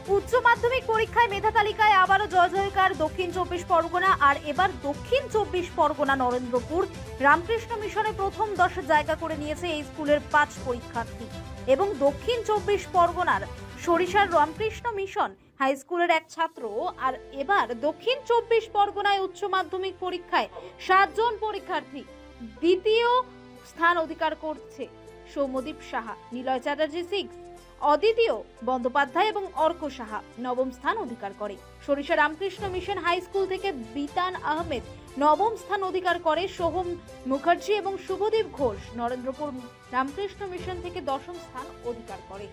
উচ্চ মাধ্যমিক পরীক্ষায় মেধা তালিকায় আবারও জয়জয়কার দক্ষিণ চব্বিশ পরগনা। আর এবার দক্ষিণ চব্বিশ পরগনা নরেন্দ্রপুর রামকৃষ্ণ মিশনে প্রথম 10 জায়গা করে নিয়েছে এই স্কুলের 5 পরীক্ষার্থী। এবং দক্ষিণ চব্বিশ পরগনার সরিষার রামকৃষ্ণ মিশন হাই স্কুলের এক ছাত্র। আর এবার দক্ষিণ চব্বিশ পরগনায় উচ্চ মাধ্যমিক পরীক্ষায় 7 জন পরীক্ষার্থী দ্বিতীয় স্থান অধিকার করছে। সৌম্যদীপ সাহা, নিলয় চ্যাটার্জি 6, অদ্বিতীয় বন্দ্যোপাধ্যায় এবং অর্ক সাহা নবম স্থান অধিকার করে। সরিষা রামকৃষ্ণ মিশন হাই স্কুল থেকে বিতান আহমেদ নবম স্থান অধিকার করে। সোহম মুখার্জি এবং শুভদীপ ঘোষ নরেন্দ্রপুর রামকৃষ্ণ মিশন থেকে 10ম স্থান অধিকার করে।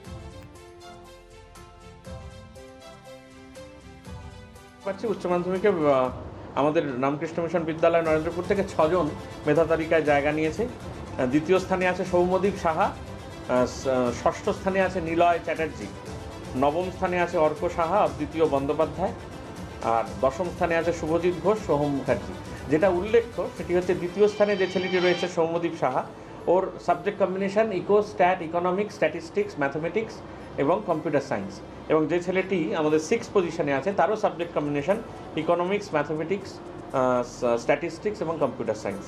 উচ্চ মাধ্যমিকে আমাদের রামকৃষ্ণ মিশন বিদ্যালয় নরেন্দ্রপুর থেকে 6 জন মেধা তালিকায় জায়গা নিয়েছে। দ্বিতীয় স্থানে আছে সৌম্যদীপ সাহা, ষষ্ঠ স্থানে আছে নিলয় চ্যাটার্জি, নবম স্থানে আছে অর্ক সাহা, দ্বিতীয় বন্দ্যোপাধ্যায়, আর 10ম স্থানে আছে শুভজিৎ ঘোষ, সোহম মুখার্জি। যেটা উল্লেখ্য সেটি হচ্ছে দ্বিতীয় স্থানে যে ছেলেটি রয়েছে সৌম্যদীপ সাহা, ওর subject combination stat, economics, statistics, mathematics এবং কম্পিউটার সায়েন্স। এবং যে ছেলেটি আমাদের 6 পজিশনে আছে তারও subject combination economics, mathematics, statistics এবং কম্পিউটার সায়েন্স।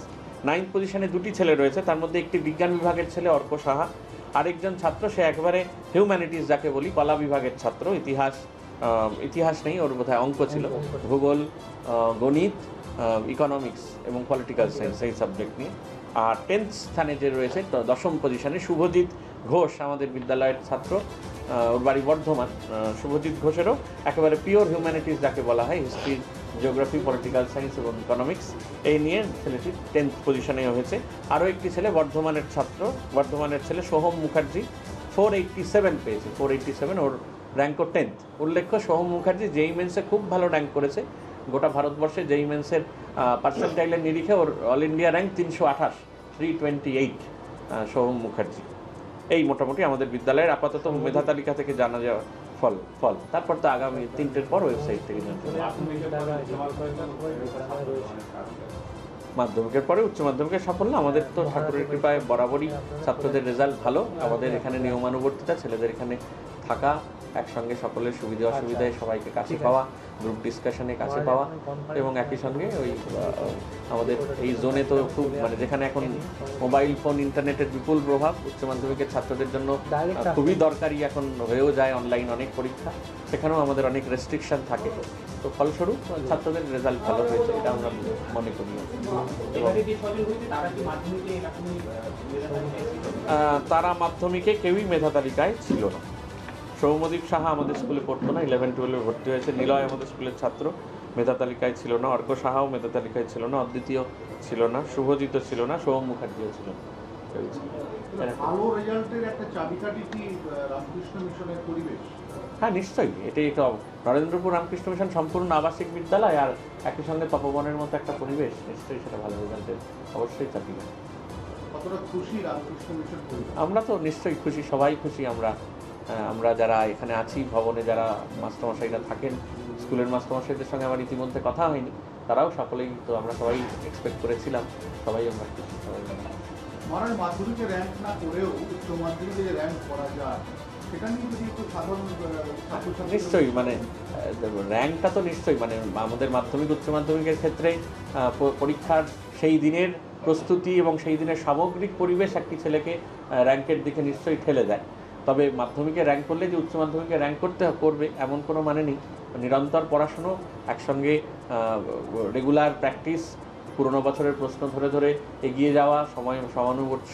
9th পজিশনে 2টি ছেলে রয়েছে, তার মধ্যে একটি বিজ্ঞান বিভাগের ছেলে অর্ক সাহা, আরেকজন ছাত্র সে একেবারে হিউম্যানিটিস যাকে বলি, কলা বিভাগের ছাত্র। ইতিহাস নেই, ওর বোধহয় অঙ্ক ছিল, ভূগোল, গণিত, ইকোনমিক্স এবং পলিটিক্যাল সায়েন্স এই সাবজেক্ট নিয়ে। আর 10th স্থানে যে রয়েছে 10ম পজিশনে শুভজিৎ ঘোষ আমাদের বিদ্যালয়ের ছাত্র, ওর বাড়ি বর্ধমান। শুভজিৎ ঘোষেরও একেবারে পিওর হিউম্যানিটিস যাকে বলা হয়, হিস্ট্রি, জিওগ্রাফি, পলিটিক্যাল সায়েন্স এবং ইকোনমিক্স এই নিয়ে ছেলেটি 10th পজিশনে হয়েছে। আরও একটি ছেলে বর্ধমানের ছেলে সোহম মুখার্জি 487 পেয়েছে, 487, ওর র্যাঙ্কও 10th। উল্লেখ্য সোহম মুখার্জি জেই মেন্সে খুব ভালো র্যাঙ্ক করেছে। গোটা ভারতবর্ষে জেই মেন্সের পার্সেন্টাইলের নিরিখে ওর all India rank 328, 328 Soham Mukherjee. এই মোটামুটি আমাদের বিদ্যালয়ের আপাতত মেধা তালিকা থেকে জানা যাওয়া ফল। তারপর তো আগামী 3টের পর ওয়েবসাইট থেকে জানতে হবে। মাধ্যমিকের পরে উচ্চ মাধ্যমিকের সাফল্য আমাদের তো ঠাকুরের কৃপায় বরাবরই ছাত্রদের রেজাল্ট ভালো। আমাদের এখানে নিয়মানুবর্তিতা, ছেলেদের এখানে থাকা, একসঙ্গে সকলের সুবিধা অসুবিধায় সবাইকে কাছে পাওয়া, গ্রুপ ডিসকাশনে কাছে পাওয়া, এবং একই সঙ্গে ওই আমাদের এই জোনে তো খুব যেখানে এখন মোবাইল ফোন, ইন্টারনেটের বিপুল প্রভাব উচ্চ মাধ্যমিকের ছাত্রদের জন্য খুবই দরকারি এখন হয়েও যায়। অনলাইন অনেক পরীক্ষা, সেখানেও আমাদের অনেক রেস্ট্রিকশন থাকে। তো ফলস্বরূপ ছাত্রদের রেজাল্ট ভালো হয়েছে, এটা আমরা মনে করি। তারা মাধ্যমিকে কেউই মেধা তালিকায় ছিল না। সৌম্যদীপ সাহা আমাদের স্কুলে পড়তো না, 11-12 ভর্তি হয়েছে। নিলয় আমাদের স্কুলের ছাত্র, মেধা তালিকায় ছিল না। অর্ক সাহাও মেধা তালিকায় ছিল না, অদ্বিতীয় ছিল না, শুভজিৎ ছিল না, সোহম মুখার্জিও ছিল না। হ্যাঁ, নিশ্চয়ই। এটি একটা নরেন্দ্রপুর রামকৃষ্ণ মিশন সম্পূর্ণ আবাসিক বিদ্যালয়, আর একই সঙ্গে তপবনের মতো একটা পরিবেশ, নিশ্চয়ই সেটা ভালো রেজাল্টের অবশ্যই চাপিবে। আমরা তো নিশ্চয়ই খুশি, সবাই খুশি। আমরা যারা এখানে আছি, ভবনে যারা মাস্টারমশাইরা থাকেন, স্কুলের মাস্টারমশাইদের সঙ্গে আমার ইতিমধ্যে কথা হয়নি, তারাও সকলেই তো, আমরা সবাই এক্সপেক্ট করেছিলাম, সবাই আমরা খুশি। সবাই মাধ্যমিকে র্যাঙ্ক না করেও উচ্চ মাধ্যমিকে যে র্যাঙ্ক করা যায় সেটা নিয়ে যদি একটু সাধারণ নিশ্চয়ই র্যাঙ্কটা তো নিশ্চয়ই আমাদের মাধ্যমিক উচ্চ মাধ্যমিকের ক্ষেত্রে পরীক্ষার সেই দিনের প্রস্তুতি এবং সেই দিনের সামগ্রিক পরিবেশ একটি ছেলেকে র্যাঙ্কের দিকে নিশ্চয়ই ঠেলে দেয়। তবে মাধ্যমিকে র্যাঙ্ক করলে যে উচ্চ মাধ্যমিকে র্যাঙ্ক করবে এমন কোনো মানে নেই। নিরন্তর পড়াশুনো, একসঙ্গে রেগুলার প্র্যাকটিস, পুরনো বছরের প্রশ্ন ধরে এগিয়ে যাওয়া,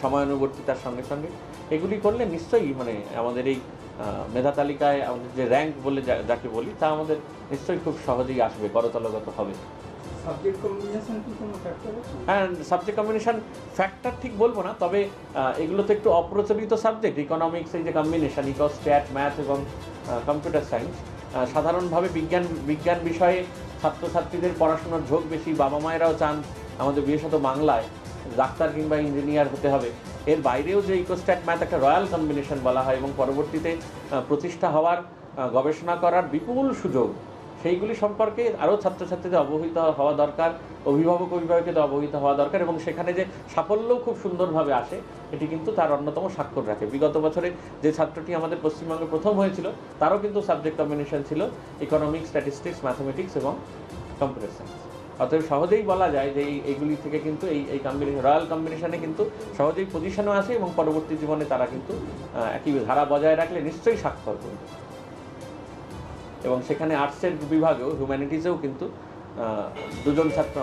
সময়ানুবর্তিতার সঙ্গে সঙ্গে এগুলি করলে নিশ্চয়ই আমাদের এই মেধা তালিকায় আমাদের যে র্যাঙ্ক বলে যাকে বলি, তা আমাদের নিশ্চয়ই খুব সহজেই আসবে, করতলগত হবে। হ্যাঁ, সাবজেক্ট কম্বিনেশন ফ্যাক্টর ঠিক বলবো না, তবে এগুলো তো একটু অপ্রচলিত সাবজেক্ট। ইকোনমিক্স, এই যে কম্বিনেশন স্ট্যাট, ম্যাথ এবং কম্পিউটার সায়েন্স, সাধারণভাবে বিজ্ঞান বিষয়ে ছাত্রছাত্রীদের পড়াশোনার ঝোঁক বেশি। বাবা মায়েরাও চান আমাদের বিশেষত বাংলায় ডাক্তার কিংবা ইঞ্জিনিয়ার হতে হবে। এর বাইরেও যে স্ট্যাট, ম্যাথ একটা রয়্যাল কম্বিনেশন বলা হয়, এবং পরবর্তীতে প্রতিষ্ঠা হওয়ার, গবেষণা করার বিপুল সুযোগ সেইগুলি সম্পর্কে আরও ছাত্রছাত্রীদের অবহিত হওয়া দরকার, অভিভাবকদের অবহিত হওয়া দরকার, এবং সেখানে যে সাফল্যও খুব সুন্দরভাবে আসে এটি কিন্তু তার অন্যতম স্বাক্ষর রাখে। বিগত বছরে যে ছাত্রটি আমাদের পশ্চিমবঙ্গে প্রথম হয়েছিল তারও কিন্তু সাবজেক্ট কম্বিনেশন ছিল ইকোনমিক্স, স্ট্যাটিস্টিক্স, ম্যাথমেটিক্স এবং কম্পিউটার সায়েন্স। অতএব সহজেই বলা যায় যে এইগুলি থেকে কিন্তু এই কম্বিনেশন, রয়্যাল কম্বিনেশনে কিন্তু সহজেই পজিশনও আসে এবং পরবর্তী জীবনে তারা কিন্তু একই ধারা বজায় রাখলে নিশ্চয়ই স্বাক্ষর করবে। এবং সেখানে আর্টসের বিভাগেও, হিউম্যানিটিসেও কিন্তু দুজন ছাত্র